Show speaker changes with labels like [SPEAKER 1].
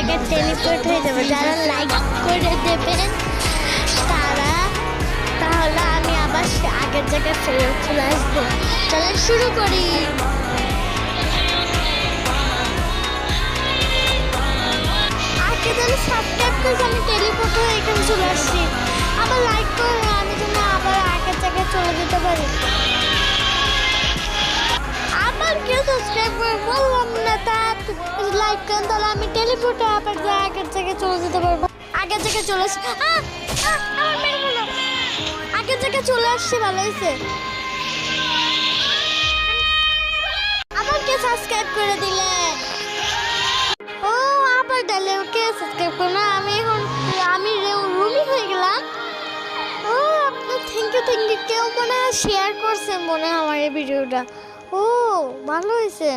[SPEAKER 1] জায়গায় টেলিপোর্ট হয়ে যাবে। যারা লাইক করে দেবেন তারা, তাহলে আমি আবার আগের জায়গায় ফেরত চলে আসবো। তাহলে শুরু করি। আগে তাহলে সাবস্ক্রাইব করে আমি টেলিপোর্ট হয়ে এখানে চলে আসছি। আবার লাইক করে আমি যেন আবার আগের জায়গায় চলে যেতে পারি। আবার কেউ সাবস্ক্রাইব করে বললাম না, তা লাইক করেন, তাহলে আমি টেলিপোর্টে আবার আগের জায়গায় চলে যেতে পারবো। আগের জায়গায় চলে আসছি। আগের জায়গায় চলে আসছি, ভালো হয়েছে। আবার কে সাবস্ক্রাইব করে দিলে? ও আবার ডালে ওকে সাবস্ক্রাইব করো না। আমি রুমি হয়ে গেলাম। ও আপনার থ্যাংক ইউ। কেউ মনে হয় শেয়ার করছে মনে হয় আমার এই ভিডিওটা। ও ভালো হয়েছে।